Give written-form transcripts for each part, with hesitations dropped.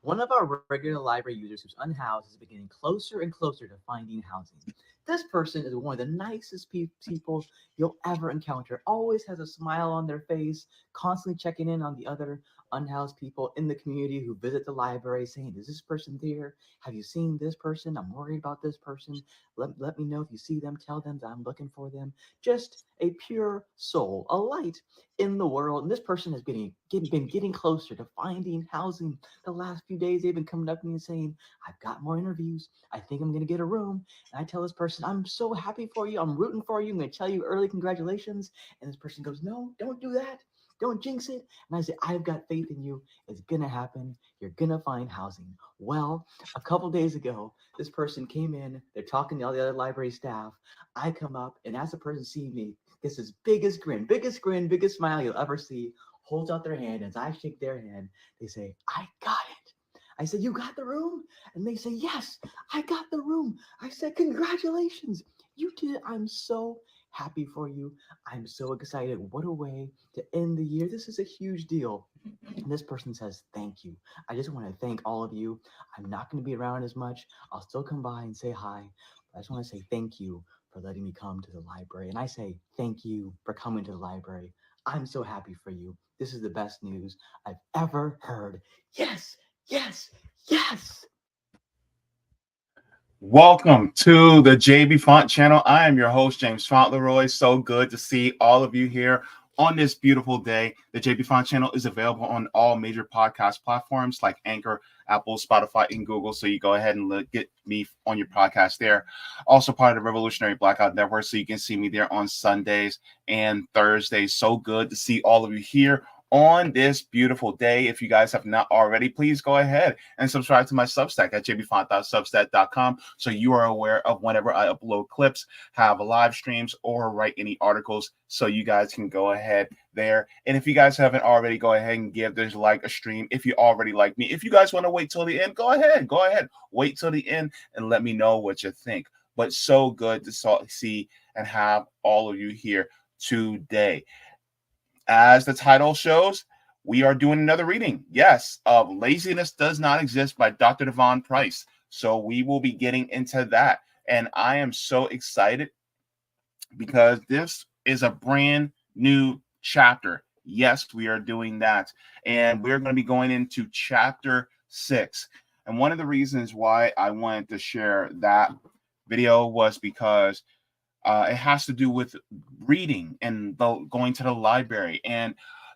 One of our regular library users who's unhoused is getting closer and closer to finding housing. This person is one of the nicest people you'll ever encounter. Always has a smile on their face, constantly checking in on the other unhoused people in the community who visit the library, saying, "Is this person there? Have you seen this person? I'm worried about this person. Let me know if you see them. Tell them that I'm looking for them." Just a pure soul, a light in the world. And this person has been getting closer to finding housing. The last few days, they've been coming up to me and saying, "I've got more interviews. I think I'm going to get a room." And I tell this person, "I'm so happy for you. I'm rooting for you. I'm going to tell you early congratulations." And this person goes, "No, don't do that. Don't jinx it." And I say, "I've got faith in you. It's going to happen. You're going to find housing." Well, a couple days ago, this person came in. They're talking to all the other library staff. I come up, and as the person sees me, gets his biggest grin, biggest smile you'll ever see, holds out their hand. As I shake their hand, they say, "I got it." I said, "You got the room?" And they say, "Yes, I got the room." I said, "Congratulations. You did it. I'm so happy for you. I'm so excited. What a way to end the year. This is a huge deal." And this person says, "Thank you. I just want to thank all of you. I'm not going to be around as much. I'll still come by and say hi. But I just want to say thank you for letting me come to the library." And I say, "Thank you for coming to the library. I'm so happy for you. This is the best news I've ever heard." Yes, yes, yes. Welcome to the Jaybefaunt channel. I am your host, James Fauntleroy. So good to see all of you here on this beautiful day. The Jaybefaunt channel is available on all major podcast platforms like Anchor, Apple, Spotify, and Google. So you go ahead and get me on your podcast there. Also part of the Revolutionary Blackout Network. So you can see me there on Sundays and Thursdays. So good to see all of you here on this beautiful day. If you guys have not already, please go ahead and subscribe to my Substack at jbfont.substack.com so you are aware of whenever I upload clips, have live streams, or write any articles, so you guys can go ahead there. And if you guys haven't already, go ahead and give this like a stream if you already like me. If you guys want to wait till the end, go ahead. Wait till the end and let me know what you think. But so good to see and have all of you here today. As the title shows, we are doing another reading. Yes, of Laziness Does Not Exist by Dr. Devon Price. So we will be getting into that. And I am so excited because this is a brand new chapter. Yes, we are doing that. And we're going to be going into chapter 6. And one of the reasons why I wanted to share that video was because it has to do with reading and going to the library and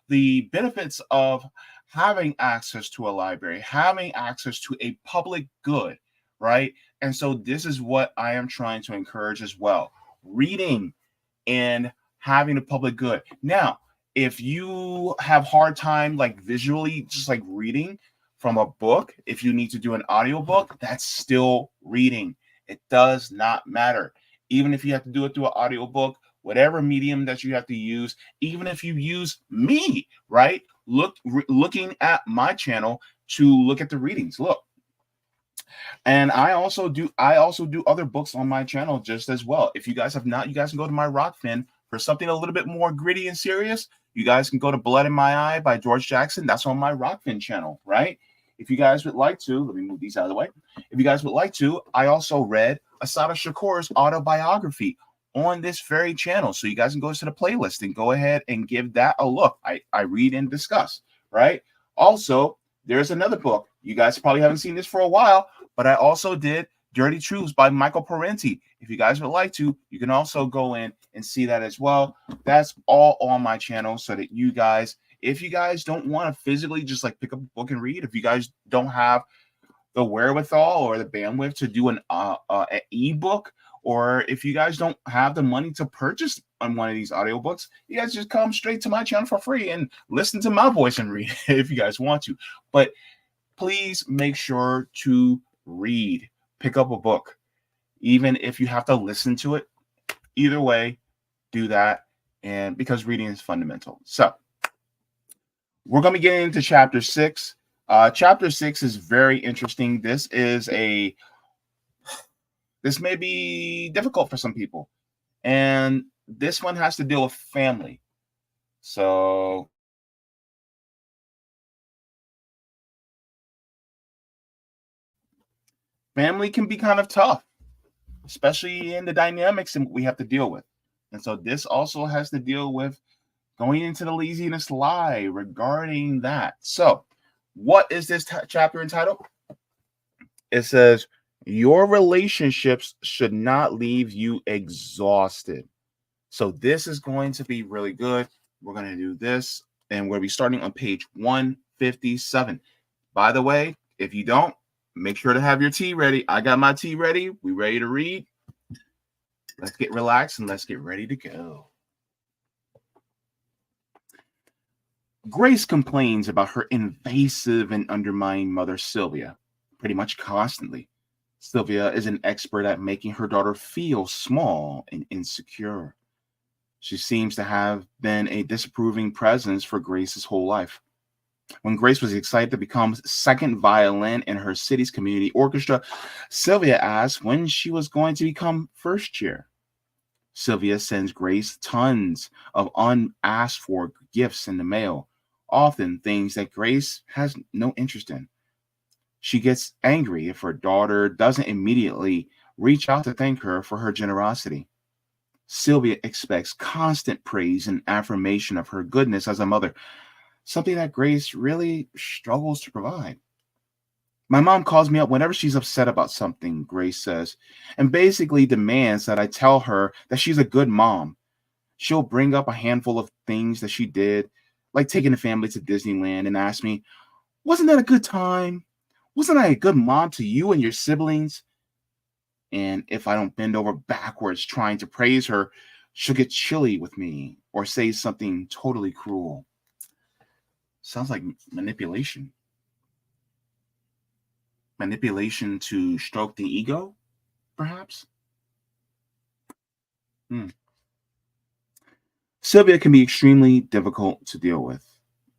the benefits of having access to a library, having access to a public good, right? And so this is what I am trying to encourage as well. Reading and having a public good. Now, if you have hard time like visually just like reading from a book, if you need to do an audiobook, that's still reading. It does not matter. Even if you have to do it through an audiobook, whatever medium that you have to use, even if you use me, right? Looking at my channel to look at the readings. Look, and I also do other books on my channel just as well. If you guys have not, you guys can go to my Rockfin for something a little bit more gritty and serious. You guys can go to Blood in My Eye by George Jackson. That's on my Rockfin channel, right? If you guys would like to, let me move these out of the way. If you guys would like to, I also read Asada Shakur's autobiography on this very channel. So you guys can go to the playlist and go ahead and give that a look. I read and discuss, right? Also, there's another book. You guys probably haven't seen this for a while, but I also did Dirty Truths by Michael Parenti. If you guys would like to, you can also go in and see that as well. That's all on my channel so that you guys, if you guys don't want to physically just like pick up a book and read, if you guys don't have the wherewithal or the bandwidth to do an ebook, or if you guys don't have the money to purchase on one of these audiobooks, you guys just come straight to my channel for free and listen to my voice and read if you guys want to. But please make sure to read. Pick up a book, even if you have to listen to it. Either way, do that, and because reading is fundamental. So we're going to be getting into chapter 6. Chapter 6 is very interesting. This may be difficult for some people, and this one has to deal with family. So family can be kind of tough, especially in the dynamics and we have to deal with. And so this also has to deal with going into the laziness lie regarding that. So, what is this chapter entitled? It says, your relationships should not leave you exhausted. So, this is going to be really good. We're going to do this, and we'll be starting on page 157. By the way, if you don't, make sure to have your tea ready. I got my tea ready. We ready to read? Let's get relaxed and let's get ready to go. Grace complains about her invasive and undermining mother, Sylvia, pretty much constantly. Sylvia is an expert at making her daughter feel small and insecure. She seems to have been a disapproving presence for Grace's whole life. When Grace was excited to become second violin in her city's community orchestra, Sylvia asked when she was going to become first chair. Sylvia sends Grace tons of unasked for gifts in the mail, often things that Grace has no interest in. She gets angry if her daughter doesn't immediately reach out to thank her for her generosity. Sylvia expects constant praise and affirmation of her goodness as a mother, something that Grace really struggles to provide. My mom calls me up whenever she's upset about something, Grace says, and basically demands that I tell her that she's a good mom. She'll bring up a handful of things that she did, like taking the family to Disneyland, and ask me, wasn't that a good time? Wasn't I a good mom to you and your siblings? And if I don't bend over backwards trying to praise her, she'll get chilly with me or say something totally cruel. Sounds like manipulation. Manipulation to stroke the ego, perhaps? Sylvia can be extremely difficult to deal with,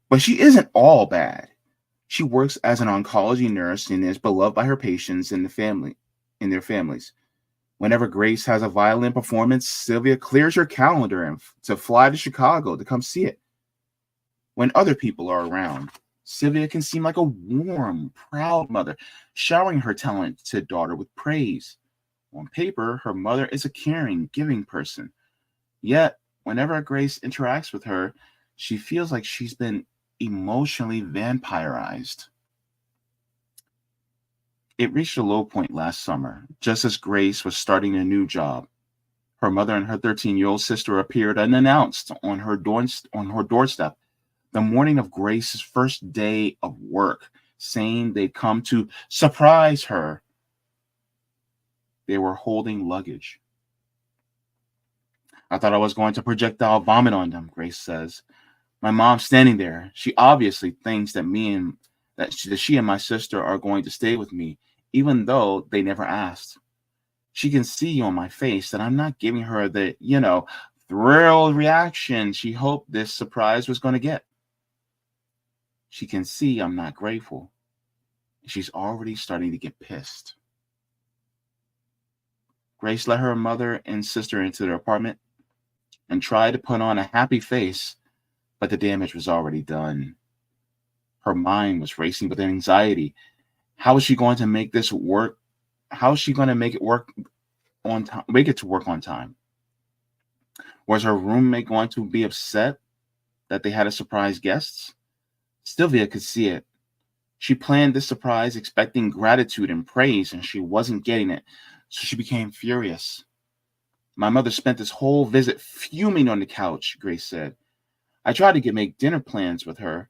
but she isn't all bad. She works as an oncology nurse and is beloved by her patients and their families. Whenever Grace has a violin performance, Sylvia clears her calendar and to fly to Chicago to come see it. When other people are around, Sylvia can seem like a warm, proud mother, showering her talented daughter with praise. On paper, her mother is a caring, giving person. Yet, whenever Grace interacts with her, she feels like she's been emotionally vampirized. It reached a low point last summer, just as Grace was starting a new job. Her mother and her 13-year-old sister appeared unannounced on her doorstep the morning of Grace's first day of work, saying they'd come to surprise her. They were holding luggage. I thought I was going to projectile vomit on them, Grace says. My mom's standing there. She obviously thinks that she and my sister are going to stay with me, even though they never asked. She can see on my face that I'm not giving her the, thrilled reaction she hoped this surprise was going to get. She can see I'm not grateful. She's already starting to get pissed. Grace let her mother and sister into their apartment and tried to put on a happy face, but the damage was already done. Her mind was racing with anxiety. How is she going to make this work? How is she going to make it work on time? Make it to work on time? Was her roommate going to be upset that they had a surprise guests? Sylvia could see it. She planned this surprise expecting gratitude and praise, and she wasn't getting it, so she became furious. My mother spent this whole visit fuming on the couch, Grace said. I tried to make dinner plans with her.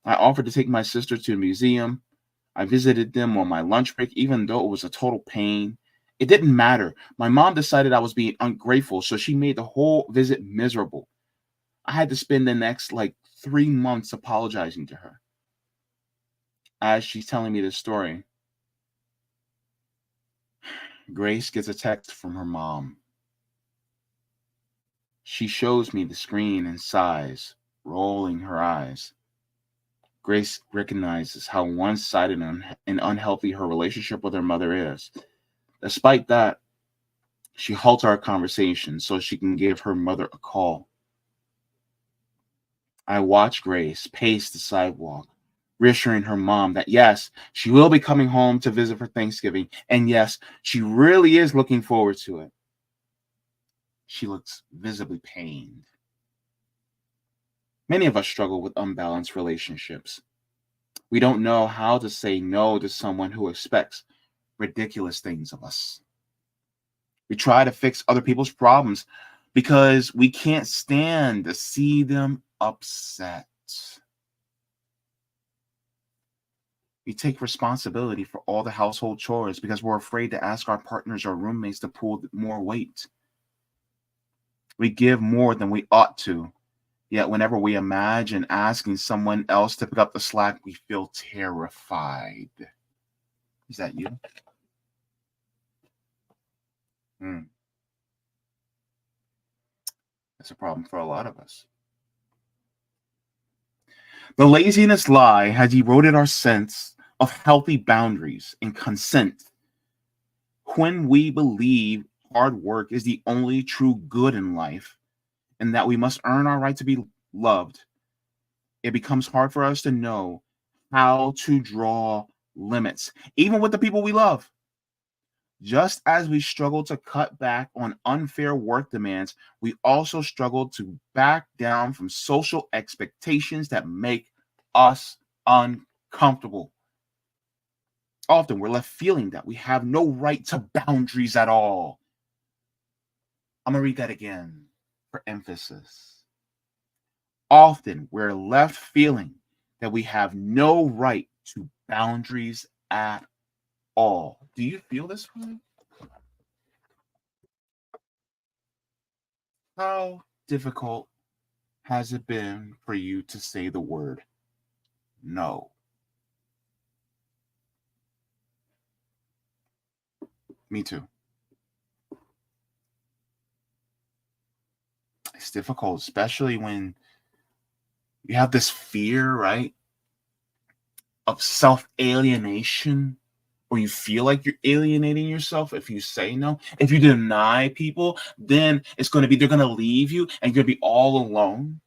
I offered to take my sister to a museum. I visited them on my lunch break, even though it was a total pain. It didn't matter. My mom decided I was being ungrateful, so she made the whole visit miserable. I had to spend the next 3 months apologizing to her. As she's telling me this story, Grace gets a text from her mom. She shows me the screen and sighs, rolling her eyes. Grace recognizes how one-sided and unhealthy her relationship with her mother is. Despite that, she halts our conversation so she can give her mother a call. I watch Grace pace the sidewalk, reassuring her mom that yes, she will be coming home to visit for Thanksgiving, and yes, she really is looking forward to it. She looks visibly pained. Many of us struggle with unbalanced relationships. We don't know how to say no to someone who expects ridiculous things of us. We try to fix other people's problems because we can't stand to see them upset. We take responsibility for all the household chores because we're afraid to ask our partners or roommates to pull more weight. We give more than we ought to, yet whenever we imagine asking someone else to pick up the slack, we feel terrified. Is that you? That's a problem for a lot of us. The laziness lie has eroded our sense of healthy boundaries and consent. When we believe hard work is the only true good in life and that we must earn our right to be loved, it becomes hard for us to know how to draw limits, even with the people we love. Just as we struggle to cut back on unfair work demands, we also struggle to back down from social expectations that make us uncomfortable. Often we're left feeling that we have no right to boundaries at all. I'm going to read that again for emphasis. Often we're left feeling that we have no right to boundaries at all. Do you feel this way? How difficult has it been for you to say the word no? Me too. It's difficult, especially when you have this fear, right, of self-alienation, or you feel like you're alienating yourself if you say no. If you deny people, then it's going to be they're going to leave you and you're going to be all alone.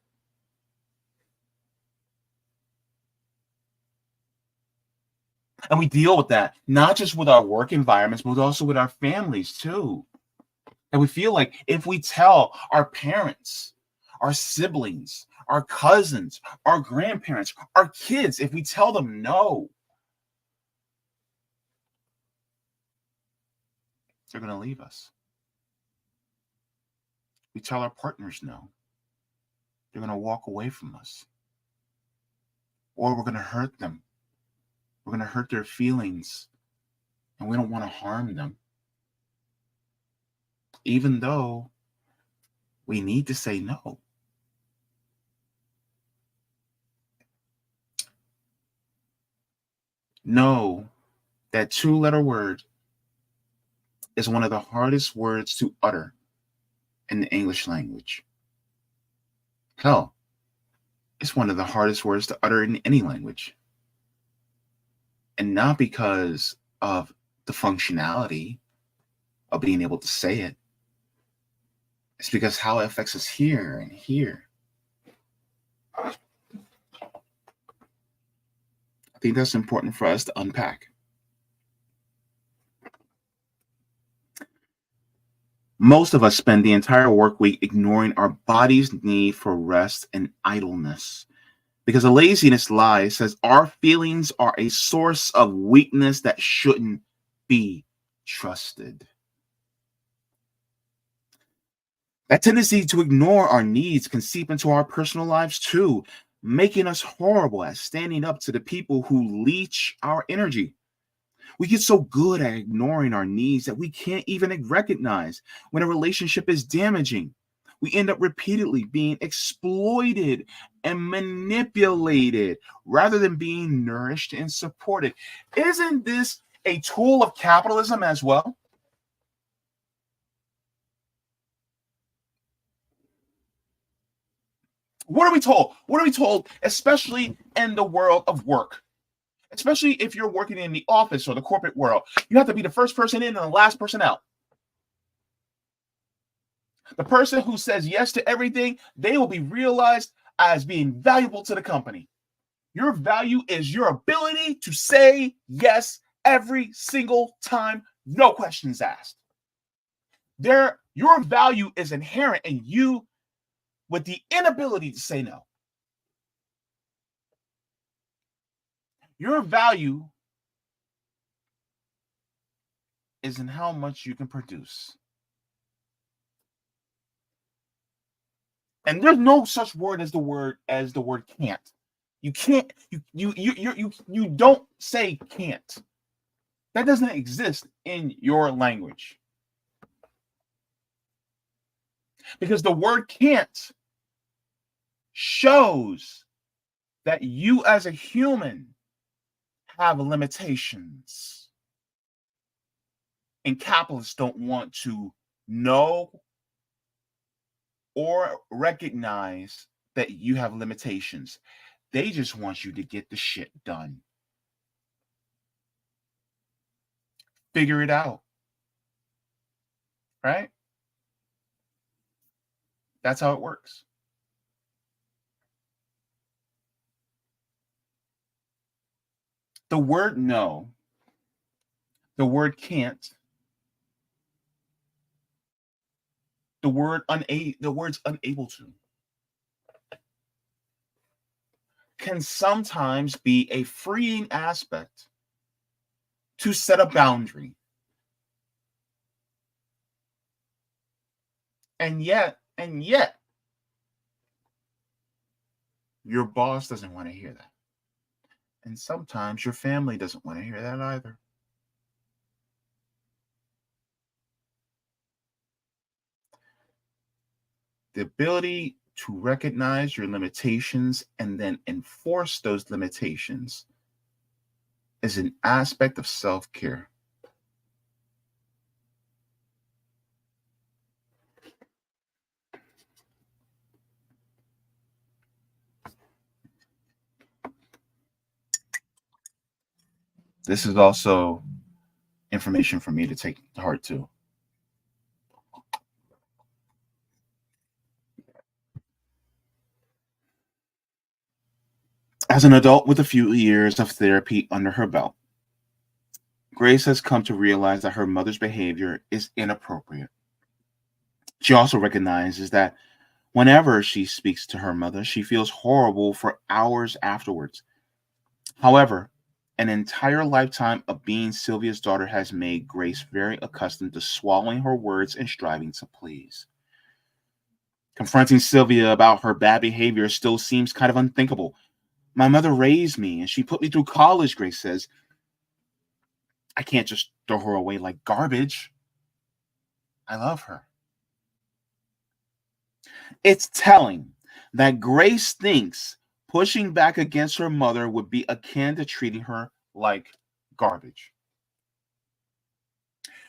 And we deal with that, not just with our work environments, but also with our families too. And we feel like if we tell our parents, our siblings, our cousins, our grandparents, our kids, if we tell them no, they're going to leave us. We tell our partners no, they're going to walk away from us. Or we're going to hurt them. We're going to hurt their feelings, and we don't want to harm them. Even though we need to say no. No, that two-letter word is one of the hardest words to utter in the English language. Hell, it's one of the hardest words to utter in any language. And not because of the functionality of being able to say it. It's because how it affects us here and here. I think that's important for us to unpack. Most of us spend the entire work week ignoring our body's need for rest and idleness. Because the laziness lie says our feelings are a source of weakness that shouldn't be trusted. That tendency to ignore our needs can seep into our personal lives too, making us horrible at standing up to the people who leech our energy. We get so good at ignoring our needs that we can't even recognize when a relationship is damaging. We end up repeatedly being exploited and manipulated rather than being nourished and supported. Isn't this a tool of capitalism as well? What are we told? What are we told, especially in the world of work? Especially if you're working in the office or the corporate world, you have to be the first person in and the last person out. The person who says yes to everything, they will be realized as being valuable to the company. Your value is your ability to say yes every single time, no questions asked. Your value is inherent in you with the inability to say no. Your value is in how much you can produce. And there's no such word as the word can't. You can't you don't say can't. That doesn't exist in your language. Because the word can't shows that you as a human have limitations. And capitalists don't want to know or recognize that you have limitations. They just want you to get the shit done. Figure it out. Right? That's how it works. The word no, the word can't, the words unable to can sometimes be a freeing aspect to set a boundary. And yet, your boss doesn't want to hear that. And sometimes your family doesn't want to hear that either. The ability to recognize your limitations and then enforce those limitations is an aspect of self-care. This is also information for me to take to heart too. As an adult with a few years of therapy under her belt, Grace has come to realize that her mother's behavior is inappropriate. She also recognizes that whenever she speaks to her mother, she feels horrible for hours afterwards. However, an entire lifetime of being Sylvia's daughter has made Grace very accustomed to swallowing her words and striving to please. Confronting Sylvia about her bad behavior still seems kind of unthinkable. My mother raised me and she put me through college, Grace says. I can't just throw her away like garbage. I love her. It's telling that Grace thinks pushing back against her mother would be akin to treating her like garbage.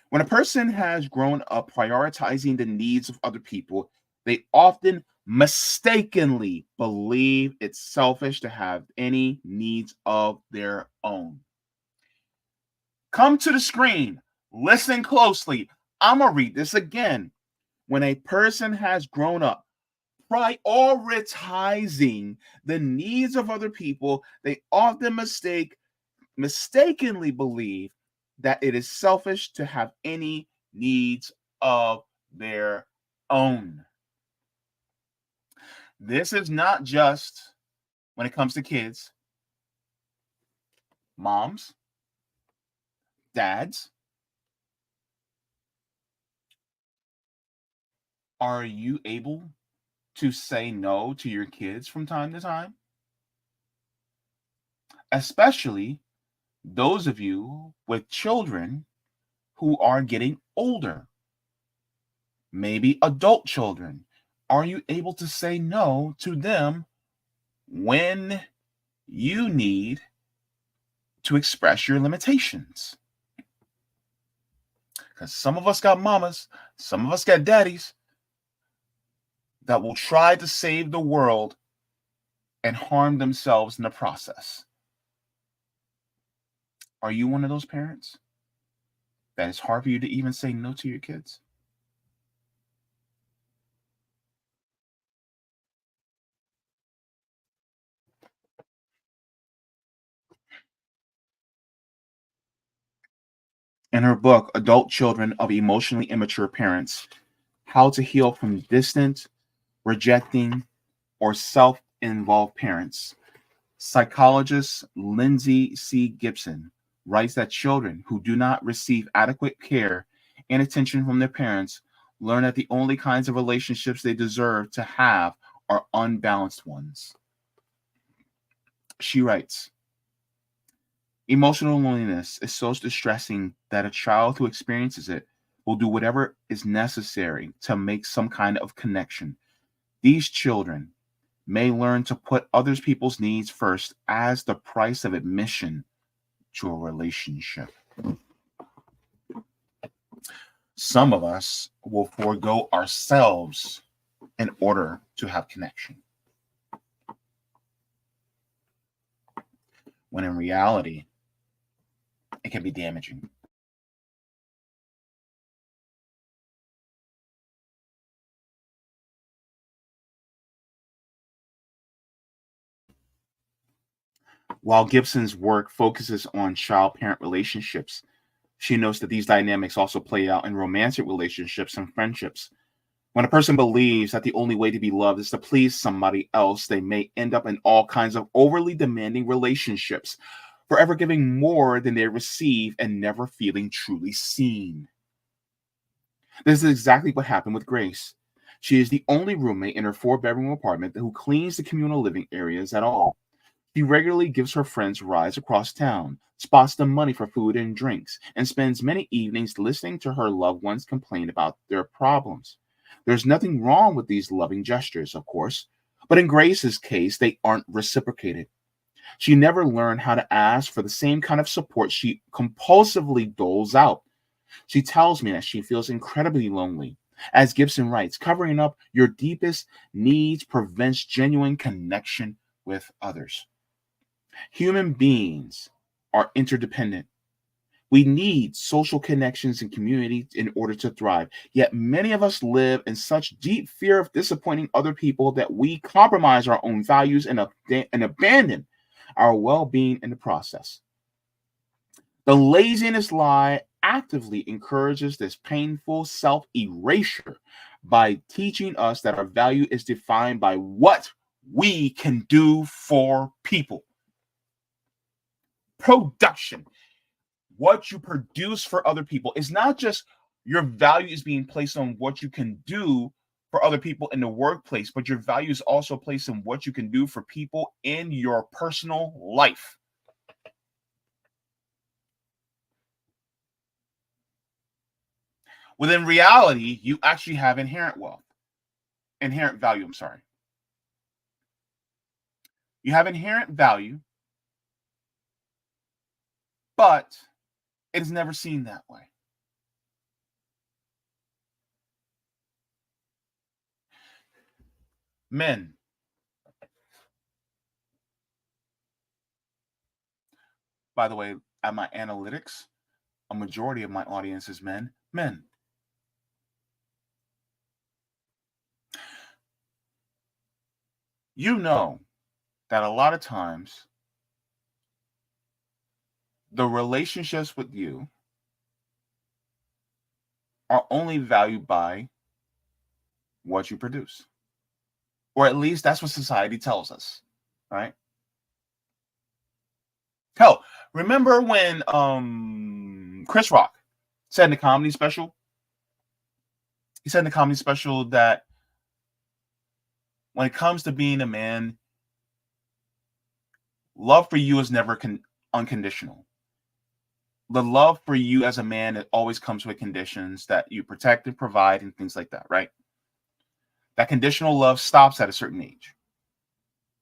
When a person has grown up prioritizing the needs of other people, they often mistakenly believe it's selfish to have any needs of their own. Come to the screen, listen closely. I'm going to read this again. When a person has grown up prioritizing the needs of other people, they often mistakenly believe that it is selfish to have any needs of their own. This is not just when it comes to kids, moms, dads. Are you able to say no to your kids from time to time? Especially those of you with children who are getting older, maybe adult children. Are you able to say no to them when you need to express your limitations? Because some of us got mamas, some of us got daddies that will try to save the world and harm themselves in the process. Are you one of those parents that it's hard for you to even say no to your kids? In her book, Adult Children of Emotionally Immature Parents: How to Heal from Distant, Rejecting, or Self-Involved Parents, psychologist Lindsay C. Gibson writes that children who do not receive adequate care and attention from their parents learn that the only kinds of relationships they deserve to have are unbalanced ones. She writes, emotional loneliness is so distressing that a child who experiences it will do whatever is necessary to make some kind of connection. These children may learn to put other people's needs first as the price of admission to a relationship. Some of us will forego ourselves in order to have connection, when in reality, it can be damaging. While Gibson's work focuses on child-parent relationships, she notes that these dynamics also play out in romantic relationships and friendships. When a person believes that the only way to be loved is to please somebody else, they may end up in all kinds of overly demanding relationships, forever giving more than they receive and never feeling truly seen. This is exactly what happened with Grace. She is the only roommate in her 4-bedroom apartment who cleans the communal living areas at all. She regularly gives her friends rides across town, spots them money for food and drinks, and spends many evenings listening to her loved ones complain about their problems. There's nothing wrong with these loving gestures, of course, but in Grace's case, they aren't reciprocated. She never learned how to ask for the same kind of support she compulsively doles out. She tells me that she feels incredibly lonely. As Gibson writes, covering up your deepest needs prevents genuine connection with others. Human beings are interdependent. We need social connections and community in order to thrive. Yet many of us live in such deep fear of disappointing other people that we compromise our own values and abandon our well-being in the process. The laziness lie actively encourages this painful self-erasure by teaching us that our value is defined by what we can do for people. Production, what you produce for other people, is not just your value is being placed on what you can do for other people in the workplace, but your value is also placed in what you can do for people in your personal life. Within reality, you actually have inherent value. You have inherent value, but it is never seen that way. Men, by the way, at my analytics, a majority of my audience is men. Men. You know that a lot of times the relationships with you are only valued by what you produce. Or at least that's what society tells us, right? Hell, remember when Chris Rock said in the comedy special? He said in the comedy special that when it comes to being a man, love for you is never unconditional. The love for you as a man, it always comes with conditions that you protect and provide and things like that, right? That conditional love stops at a certain age.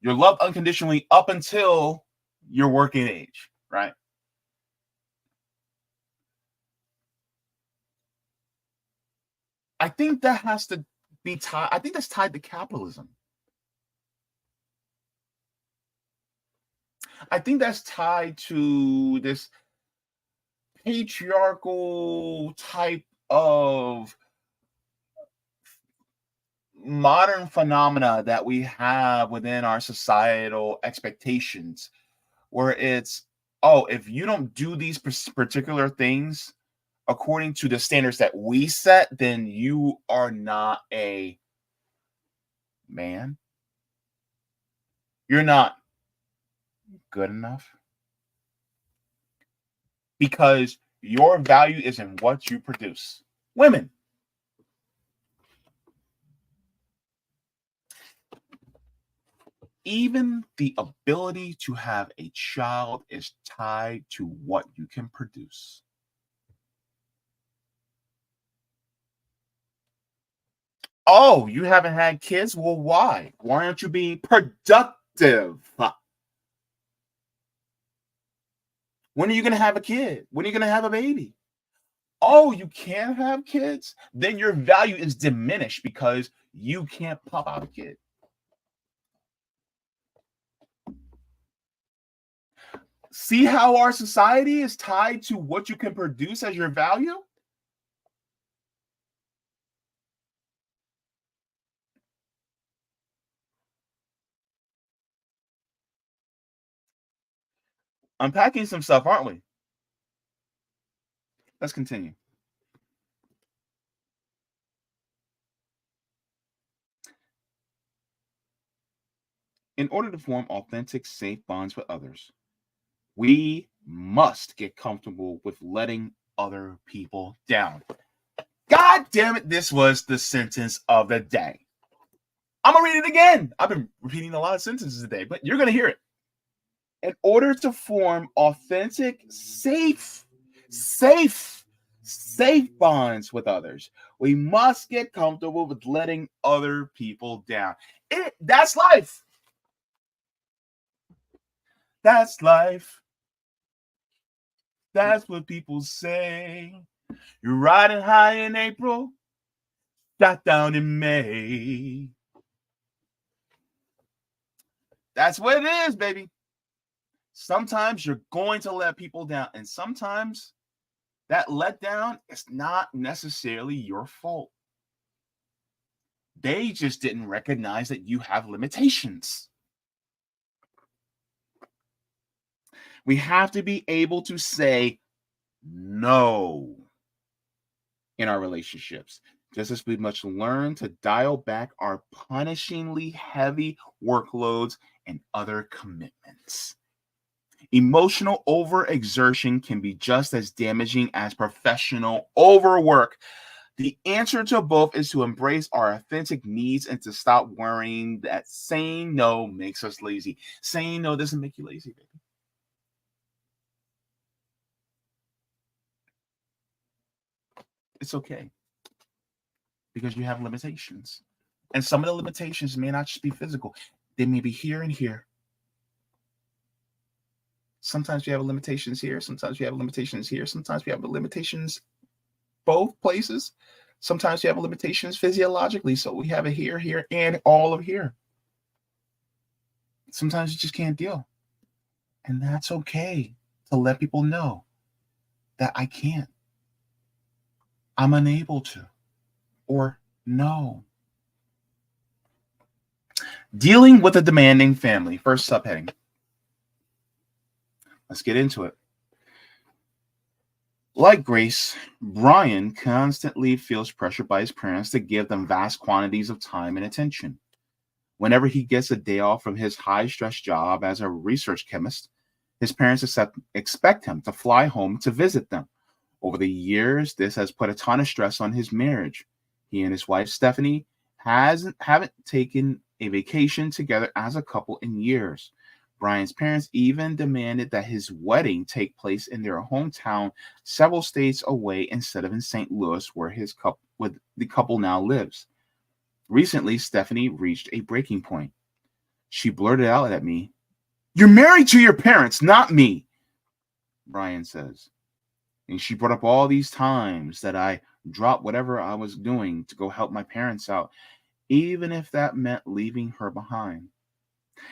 You're loved unconditionally up until your working age, right? I think that has to be tied. I think that's tied to capitalism. I think that's tied to this patriarchal type of modern phenomena that we have within our societal expectations, where it's, oh, if you don't do these particular things, according to the standards that we set, then you are not a man. You're not good enough because your value is in what you produce. Women, even the ability to have a child is tied to what you can produce. Oh, you haven't had kids? Well, why? Why aren't you being productive? When are you going to have a kid? When are you going to have a baby? Oh, you can't have kids? Then your value is diminished because you can't pop out a kid. See how our society is tied to what you can produce as your value? Unpacking some stuff, aren't we? Let's continue. In order to form authentic, safe bonds with others, we must get comfortable with letting other people down. God damn it, this was the sentence of the day. I'm going to read it again. I've been repeating a lot of sentences today, but you're going to hear it. In order to form authentic, safe bonds with others, we must get comfortable with letting other people down. That's life. That's life. That's what people say. You're riding high in April, shot down in May. That's what it is, baby. Sometimes you're going to let people down, and sometimes that letdown is not necessarily your fault. They just didn't recognize that you have limitations. We have to be able to say no in our relationships, just as we must learn to dial back our punishingly heavy workloads and other commitments. Emotional overexertion can be just as damaging as professional overwork. The answer to both is to embrace our authentic needs and to stop worrying that saying no makes us lazy. Saying no doesn't make you lazy, baby. It's okay because you have limitations. And some of the limitations may not just be physical. They may be here and here. Sometimes you have limitations here. Sometimes you have limitations here. Sometimes we have limitations both places. Sometimes you have limitations physiologically. So we have a here, here, and all of here. Sometimes you just can't deal. And that's okay to let people know that I can't. I'm unable to. Or no. Dealing with a demanding family. First subheading. Let's get into it. Like Grace, Brian constantly feels pressured by his parents to give them vast quantities of time and attention. Whenever he gets a day off from his high-stress job as a research chemist, his parents expect him to fly home to visit them. Over the years, this has put a ton of stress on his marriage. He and his wife, Stephanie, haven't taken a vacation together as a couple in years. Brian's parents even demanded that his wedding take place in their hometown several states away instead of in St. Louis, where the couple now lives. Recently, Stephanie reached a breaking point. She blurted out at me, "You're married to your parents, not me," Brian says. And she brought up all these times that I dropped whatever I was doing to go help my parents out, even if that meant leaving her behind.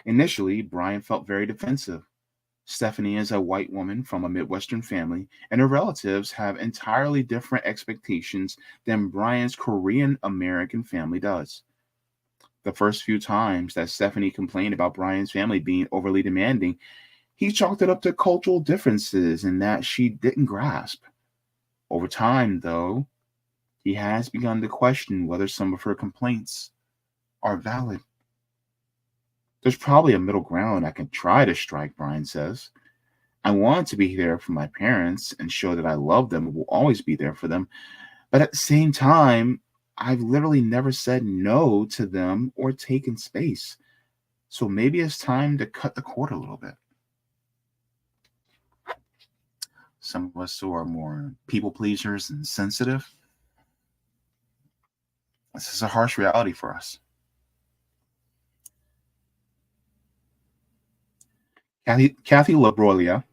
Initially, Brian felt very defensive. Stephanie is a white woman from a Midwestern family, and her relatives have entirely different expectations than Brian's Korean American family does. The first few times that Stephanie complained about Brian's family being overly demanding, he chalked it up to cultural differences and that she didn't grasp. Over time, though, he has begun to question whether some of her complaints are valid. There's probably a middle ground I can try to strike, Brian says. I want to be there for my parents and show that I love them and will always be there for them. But at the same time, I've literally never said no to them or taken space. So maybe it's time to cut the cord a little bit. Some of us who are more people pleasers and sensitive, this is a harsh reality for us. Kathy Labrolia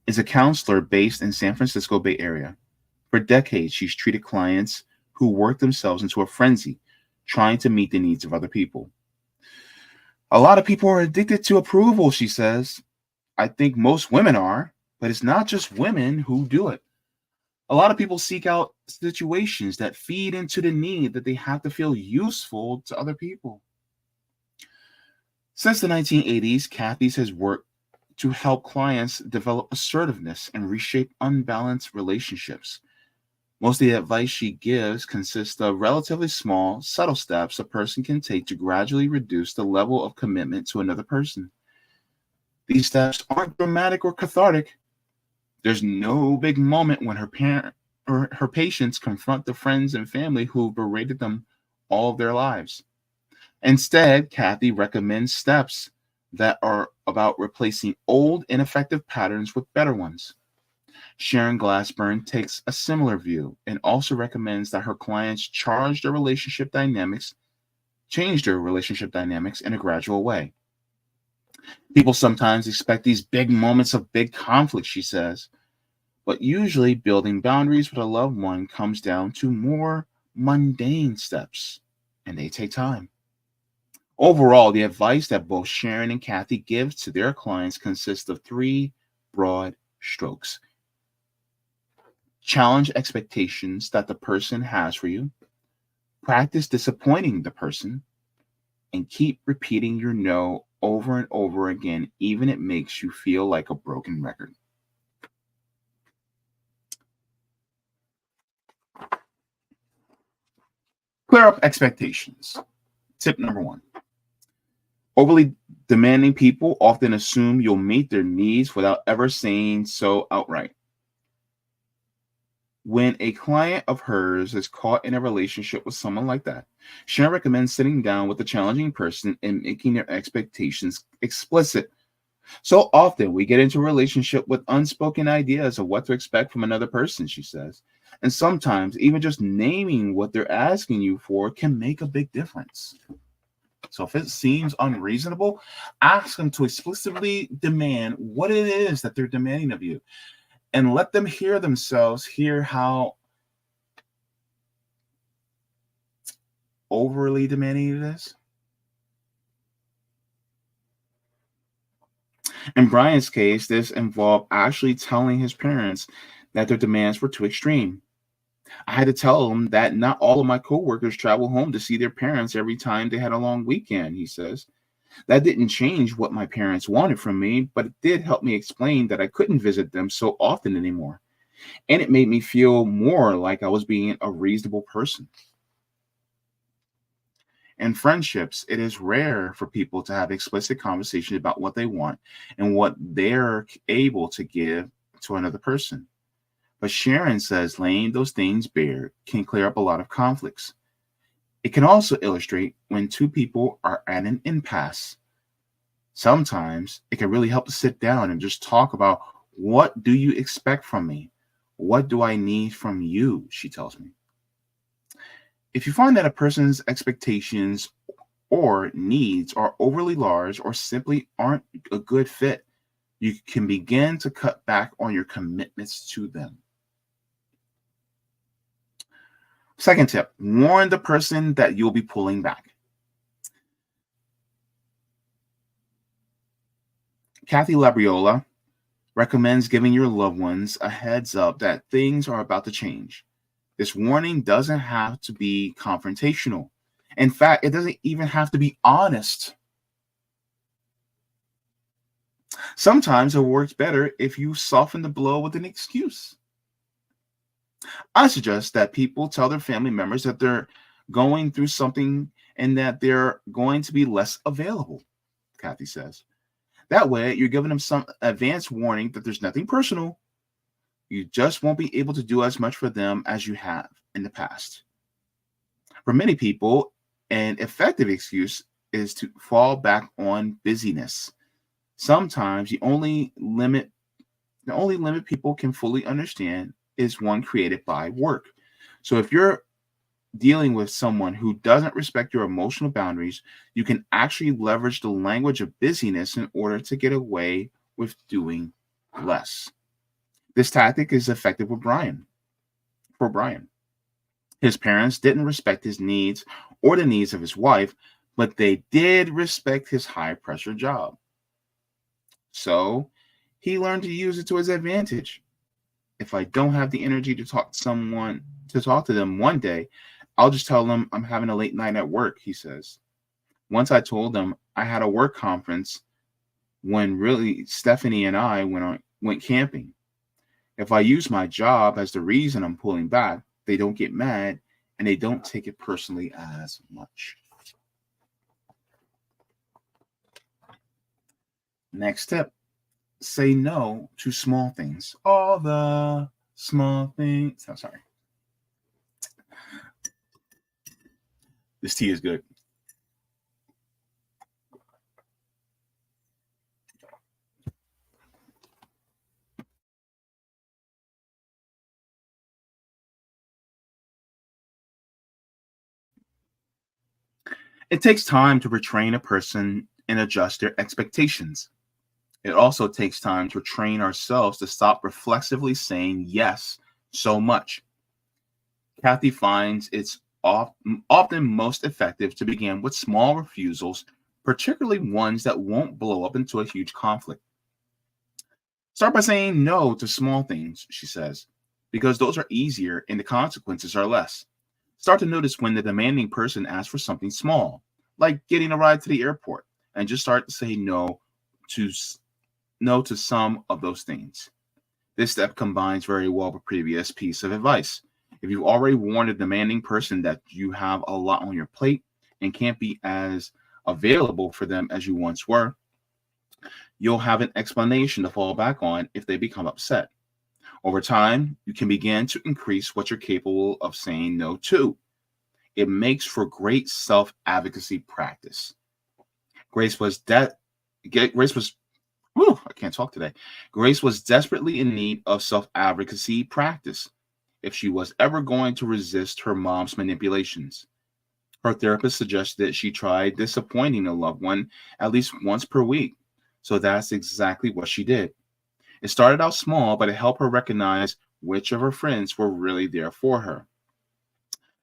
is a counselor based in San Francisco Bay Area. For decades, she's treated clients who work themselves into a frenzy, trying to meet the needs of other people. A lot of people are addicted to approval, she says. I think most women are, but it's not just women who do it. A lot of people seek out situations that feed into the need that they have to feel useful to other people. Since the 1980s, Kathy's has worked to help clients develop assertiveness and reshape unbalanced relationships. Most of the advice she gives consists of relatively small, subtle steps a person can take to gradually reduce the level of commitment to another person. These steps aren't dramatic or cathartic. There's no big moment when her patients confront the friends and family who berated them all of their lives. Instead, Kathy recommends steps that are about replacing old, ineffective patterns with better ones. Sharon Glassburn takes a similar view and also recommends that her clients change their relationship dynamics in a gradual way. People sometimes expect these big moments of big conflict, she says, but usually building boundaries with a loved one comes down to more mundane steps, and they take time. Overall, the advice that both Sharon and Kathy give to their clients consists of three broad strokes. Challenge expectations that the person has for you, practice disappointing the person, and keep repeating your no over and over again, even if it makes you feel like a broken record. Clear up expectations. Tip number 1. Overly demanding people often assume you'll meet their needs without ever saying so outright. When a client of hers is caught in a relationship with someone like that, Sharon recommends sitting down with the challenging person and making their expectations explicit. So often we get into a relationship with unspoken ideas of what to expect from another person, she says. And sometimes even just naming what they're asking you for can make a big difference. So if it seems unreasonable, ask them to explicitly demand what it is that they're demanding of you. And let them hear how overly demanding it is. In Brian's case, this involved actually telling his parents that their demands were too extreme. I had to tell them that not all of my coworkers travel home to see their parents every time they had a long weekend, he says. That didn't change what my parents wanted from me, but it did help me explain that I couldn't visit them so often anymore. And it made me feel more like I was being a reasonable person. In friendships, it is rare for people to have explicit conversations about what they want and what they're able to give to another person. But Sharon says laying those things bare can clear up a lot of conflicts. It can also illustrate when two people are at an impasse. Sometimes it can really help to sit down and just talk about, what do you expect from me? What do I need from you? She tells me. If you find that a person's expectations or needs are overly large or simply aren't a good fit, you can begin to cut back on your commitments to them. Second tip, warn the person that you'll be pulling back. Kathy Labriola recommends giving your loved ones a heads up that things are about to change. This warning doesn't have to be confrontational. In fact, it doesn't even have to be honest. Sometimes it works better if you soften the blow with an excuse. I suggest that people tell their family members that they're going through something and that they're going to be less available, Kathy says. That way, you're giving them some advance warning that there's nothing personal. You just won't be able to do as much for them as you have in the past. For many people, an effective excuse is to fall back on busyness. Sometimes the only limit people can fully understand is one created by work. So if you're dealing with someone who doesn't respect your emotional boundaries, you can actually leverage the language of busyness in order to get away with doing less. This tactic is effective with Brian. For Brian, his parents didn't respect his needs or the needs of his wife, but they did respect his high pressure job. So he learned to use it to his advantage. If I don't have the energy to talk to them one day, I'll just tell them I'm having a late night at work, he says. Once I told them I had a work conference when really Stephanie and I went camping. If I use my job as the reason I'm pulling back, they don't get mad and they don't take it personally as much. Next tip, say no to small things. All the small things. I'm sorry. This tea is good. It takes time to retrain a person and adjust their expectations. It also takes time to train ourselves to stop reflexively saying yes so much. Kathy finds it's often most effective to begin with small refusals, particularly ones that won't blow up into a huge conflict. Start by saying no to small things, she says, because those are easier and the consequences are less. Start to notice when the demanding person asks for something small, like getting a ride to the airport, and just start to say to no to some of those things. This step combines very well with previous piece of advice. If you've already warned a demanding person that you have a lot on your plate and can't be as available for them as you once were, you'll have an explanation to fall back on if they become upset. Over time, you can begin to increase what you're capable of saying no to. It makes for great self-advocacy practice. Grace was de- Grace was Whew, I can't talk today. Grace was desperately in need of self-advocacy practice if she was ever going to resist her mom's manipulations. Her therapist suggested she try disappointing a loved one at least once per week. So that's exactly what she did. It started out small, but it helped her recognize which of her friends were really there for her.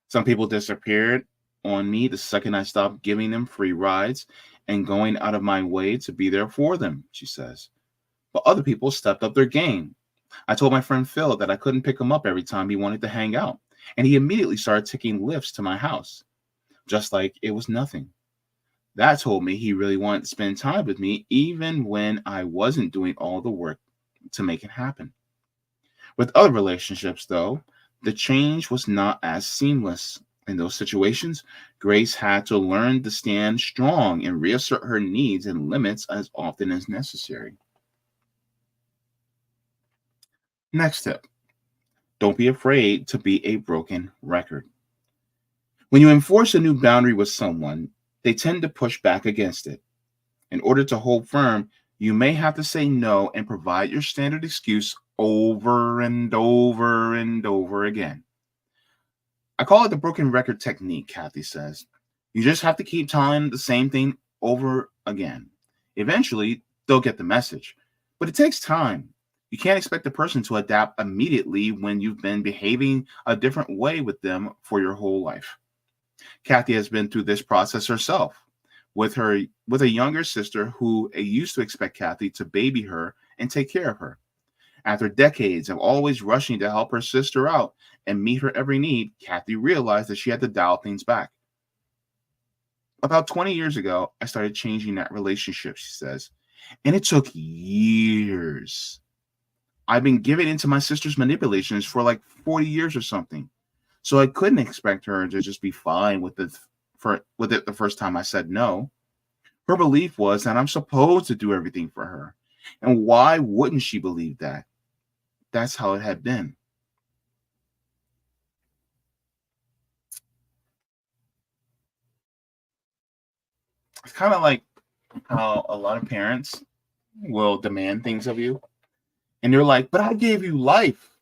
Some people disappeared on me the second I stopped giving them free rides and going out of my way to be there for them, she says. But other people stepped up their game. I told my friend Phil that I couldn't pick him up every time he wanted to hang out, and he immediately started taking lifts to my house, just like it was nothing. That told me he really wanted to spend time with me, even when I wasn't doing all the work to make it happen. With other relationships, though, the change was not as seamless. In those situations, Grace had to learn to stand strong and reassert her needs and limits as often as necessary. Next tip, don't be afraid to be a broken record. When you enforce a new boundary with someone, they tend to push back against it. In order to hold firm, you may have to say no and provide your standard excuse over and over and over again. I call it the broken record technique, Kathy says. You just have to keep telling the same thing over again. Eventually, they'll get the message. But it takes time. You can't expect the person to adapt immediately when you've been behaving a different way with them for your whole life. Kathy has been through this process herself with a younger sister who used to expect Kathy to baby her and take care of her. After decades of always rushing to help her sister out and meet her every need, Kathy realized that she had to dial things back. About 20 years ago, I started changing that relationship, she says, and it took years. I've been giving into my sister's manipulations for like 40 years or something. So I couldn't expect her to just be fine with it the first time I said no. Her belief was that I'm supposed to do everything for her. And why wouldn't she believe that? That's how it had been. It's kind of like how a lot of parents will demand things of you. And you're like, but I gave you life.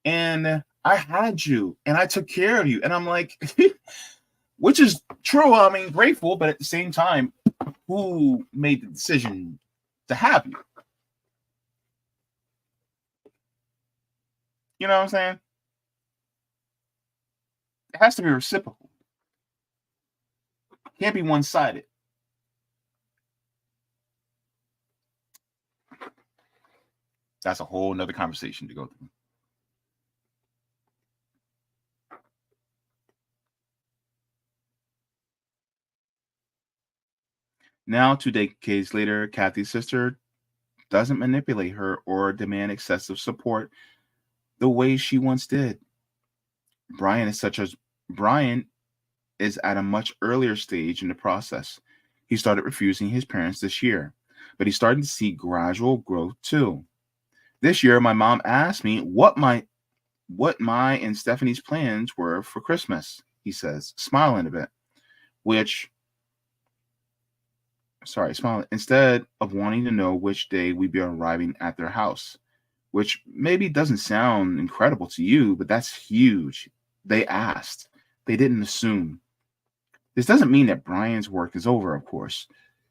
And I had you. And I took care of you. And I'm like, which is true. I mean, grateful. But at the same time, who made the decision to have you? You know what I'm saying? It has to be reciprocal. It can't be one-sided. That's a whole nother conversation to go through. Now, 2 decades later, Kathy's sister doesn't manipulate her or demand excessive support the way she once did. Brian is at a much earlier stage in the process. He started refusing his parents this year, but he's starting to see gradual growth too. This year, my mom asked me what my and Stephanie's plans were for Christmas, he says, smiling a bit, which, smiling, instead of wanting to know which day we'd be arriving at their house, which maybe doesn't sound incredible to you, but that's huge. They asked, they didn't assume. This doesn't mean that Brian's work is over, of course.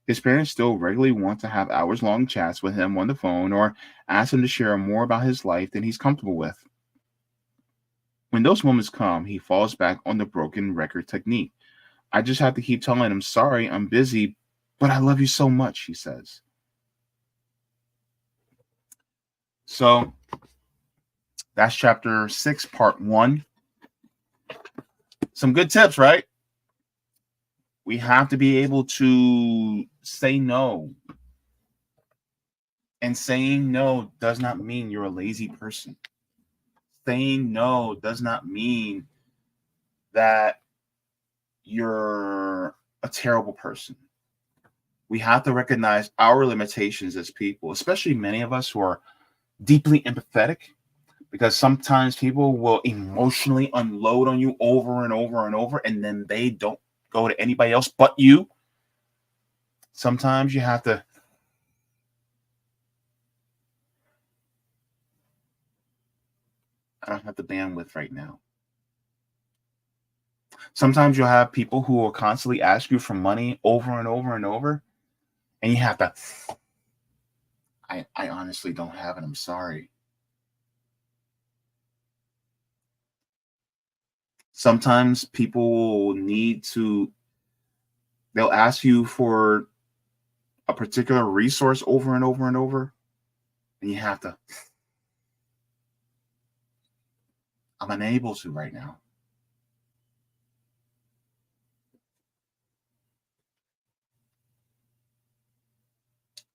His parents still regularly want to have hours long chats with him on the phone or ask him to share more about his life than he's comfortable with. When those moments come, he falls back on the broken record technique. I just have to keep telling him, sorry, I'm busy, but I love you so much, he says. So that's chapter 6, part 1. Some good tips, right? We have to be able to say no. And saying no does not mean you're a lazy person. Saying no does not mean that you're a terrible person. We have to recognize our limitations as people, especially many of us who are deeply empathetic, because sometimes people will emotionally unload on you over and over and over, and then they don't go to anybody else but you. Sometimes you have to I don't have the bandwidth right now. Sometimes you'll have people who will constantly ask you for money over and over and over, and you have to, I honestly don't have it. I'm sorry. Sometimes people will they'll ask you for a particular resource over and over and over, and you have to, I'm unable to right now.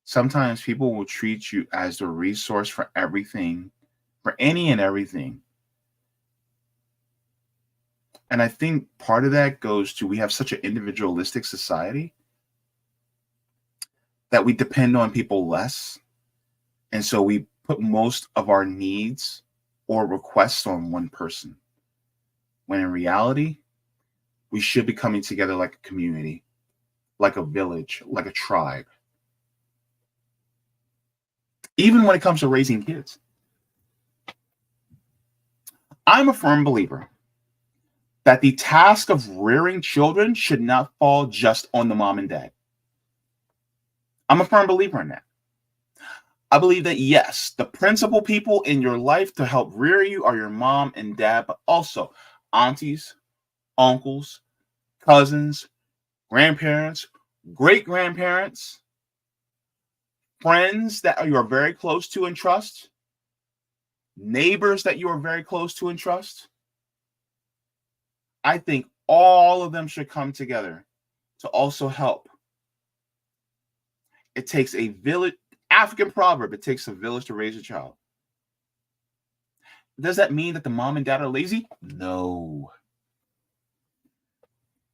Sometimes people will treat you as the resource for everything, for any and everything. And I think part of that goes to we have such an individualistic society that we depend on people less. And so we put most of our needs or requests on one person. When in reality, we should be coming together like a community, like a village, like a tribe. Even when it comes to raising kids. I'm a firm believer that the task of rearing children should not fall just on the mom and dad. I'm a firm believer in that. I believe that, yes, the principal people in your life to help rear you are your mom and dad, but also aunties, uncles, cousins, grandparents, great-grandparents, friends that you are very close to and trust, neighbors that you are very close to and trust. I think all of them should come together to also help. It takes a village, African proverb, it takes a village to raise a child. Does that mean that the mom and dad are lazy? No.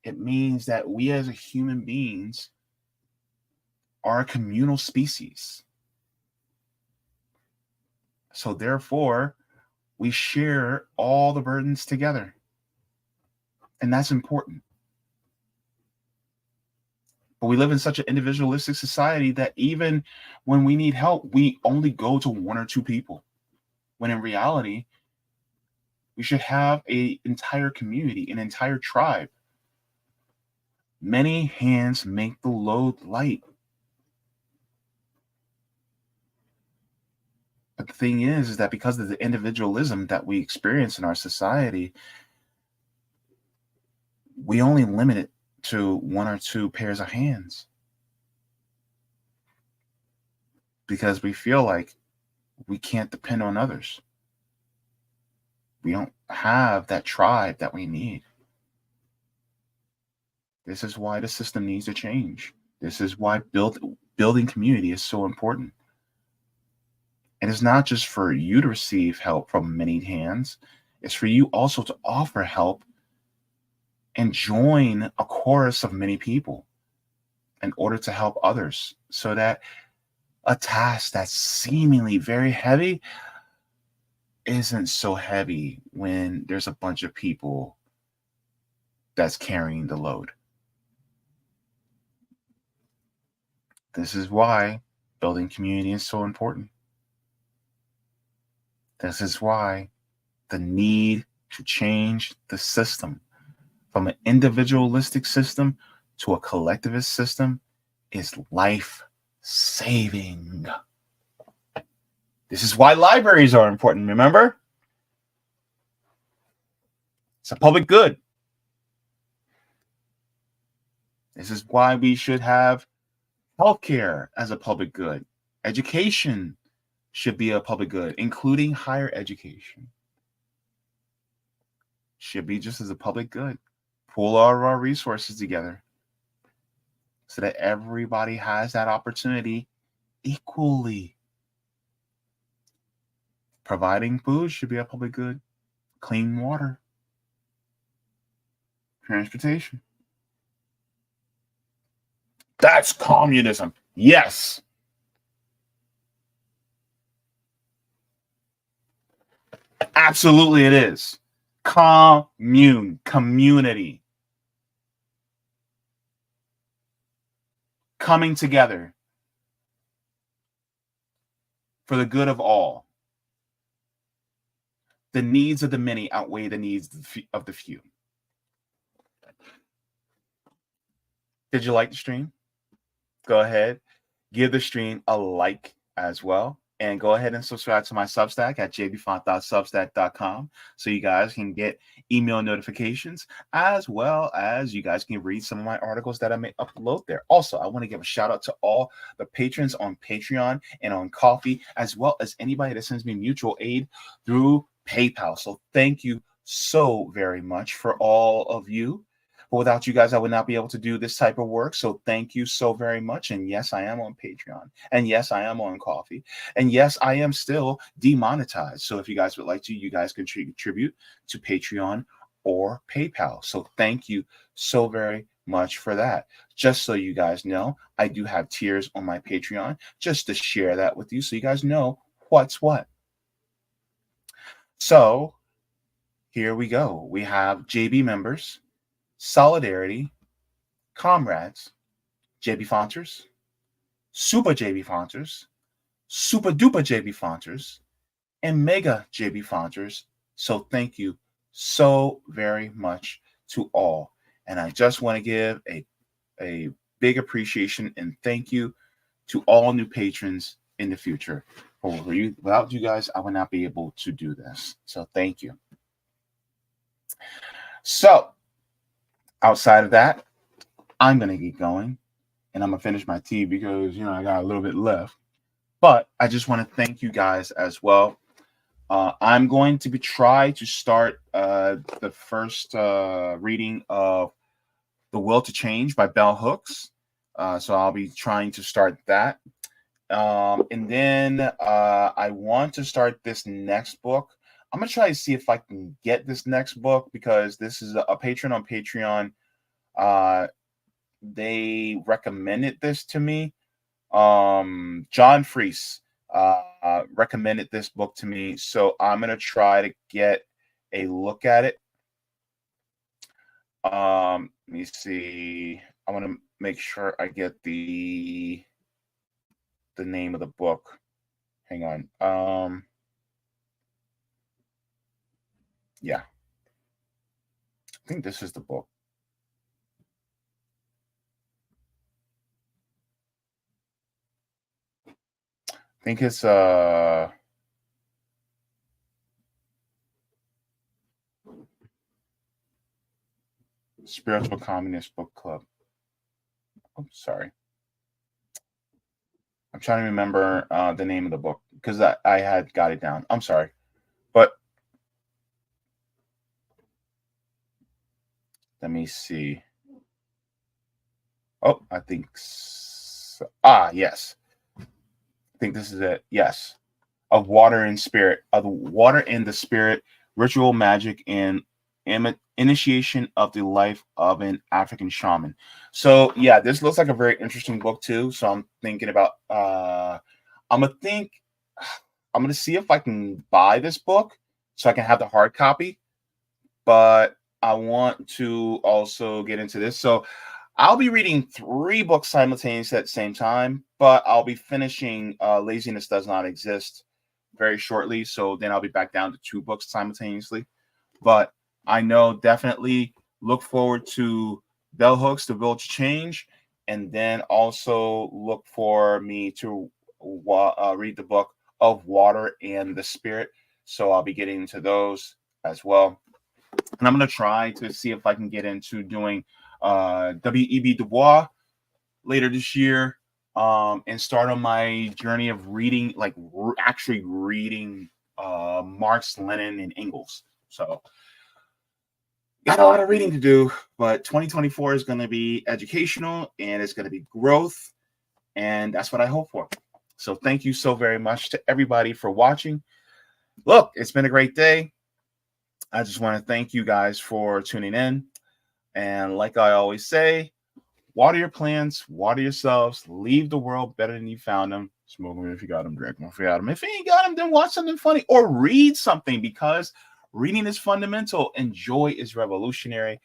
It means that we as human beings are a communal species. So therefore, we share all the burdens together. And that's important. But we live in such an individualistic society that even when we need help, we only go to one or two people. When in reality, we should have an entire community, an entire tribe. Many hands make the load light. But the thing is that because of the individualism that we experience in our society, we only limit it to one or two pairs of hands. Because we feel like we can't depend on others. We don't have that tribe that we need. This is why the system needs to change. This is why building community is so important. And it's not just for you to receive help from many hands, it's for you also to offer help and join a chorus of many people in order to help others, so that a task that's seemingly very heavy isn't so heavy when there's a bunch of people that's carrying the load. This is why building community is so important. This is why the need to change the system from an individualistic system to a collectivist system is life-saving. This is why libraries are important, remember? It's a public good. This is why we should have healthcare as a public good. Education should be a public good, including higher education. Should be just as a public good. Pull all of our resources together so that everybody has that opportunity equally. Providing food should be a public good. Clean water. Transportation. That's communism. Yes. Absolutely it is. Community. Coming together for the good of all. The needs of the many outweigh the needs of the few. Did you like the stream? Go ahead, give the stream a like as well. And go ahead and subscribe to my Substack at jaybefaunt.substack.com so you guys can get email notifications, as well as you guys can read some of my articles that I may upload there. Also, I want to give a shout out to all the patrons on Patreon and on Coffee, as well as anybody that sends me mutual aid through PayPal. So thank you so very much for all of you. But without you guys, I would not be able to do this type of work. So thank you so very much. And yes, I am on Patreon. And yes, I am on Coffee. And yes, I am still demonetized. So if you guys would like to, you guys can contribute to Patreon or PayPal. So thank you so very much for that. Just so you guys know, I do have tiers on my Patreon, just to share that with you so you guys know what's what. So here we go. We have JB members, Solidarity, Comrades, Jaybefaunters, Super Jaybefaunters, Super Duper Jaybefaunters, and Mega Jaybefaunters. So thank you so very much to all. And I just want to give a big appreciation and thank you to all new patrons in the future. Without you guys, I would not be able to do this. So thank you. So outside of that, I'm going to keep going and I'm going to finish my tea because, I got a little bit left. But I just want to thank you guys as well. I'm going to try to start the first reading of The Will to Change by Bell Hooks. So I'll be trying to start that. And then I want to start this next book I'm gonna try to see if I can get this next book, because this is a patron on Patreon. They recommended this to me. John Freese recommended this book to me, so I'm gonna try to get a look at it. Let me see. I want to make sure I get the name of the book. Hang on. Yeah, I think this is the book. I think it's Spiritual Communist Book Club. Oh, sorry. I'm trying to remember the name of the book, because I had got it down. I'm sorry. But let me see. Oh, I think so. Yes. I think this is it. Yes. Of Water and Spirit. Of Water and the Spirit, Ritual Magic and Initiation of the Life of an African Shaman. So yeah, this looks like a very interesting book too. So I'm thinking about I'm gonna see if I can buy this book so I can have the hard copy. But I want to also get into this. So I'll be reading 3 books simultaneously at the same time, but I'll be finishing Laziness Does Not Exist very shortly. So then I'll be back down to 2 books simultaneously. But I know definitely look forward to Bell Hooks, The Will to Change, and then also look for me to read the book of Water and the Spirit. So I'll be getting into those as well. And I'm going to try to see if I can get into doing W.E.B. Du Bois later this year, and start on my journey of reading, like actually reading Marx, Lenin, and Engels. So got a lot of reading to do, but 2024 is going to be educational and it's going to be growth, and that's what I hope for. So thank you so very much to everybody for watching. Look, it's been a great day. I just want to thank you guys for tuning in. And like I always say, water your plants, water yourselves, leave the world better than you found them. Smoke them if you got them, drink them if you got them. If you ain't got them, then watch something funny or read something, because reading is fundamental and joy is revolutionary.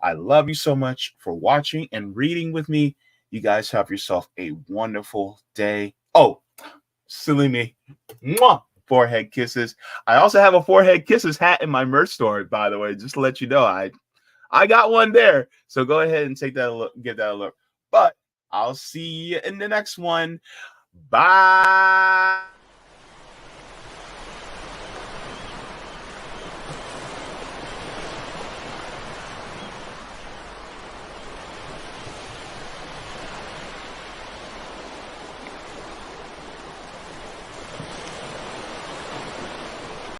I love you so much for watching and reading with me. You guys have yourself a wonderful day. Oh, silly me. Mwah! Forehead kisses. I also have a forehead kisses hat in my merch store, by the way, just to let you know. I got one there. So go ahead and take that a look, give that a look. But I'll see you in the next one. Bye.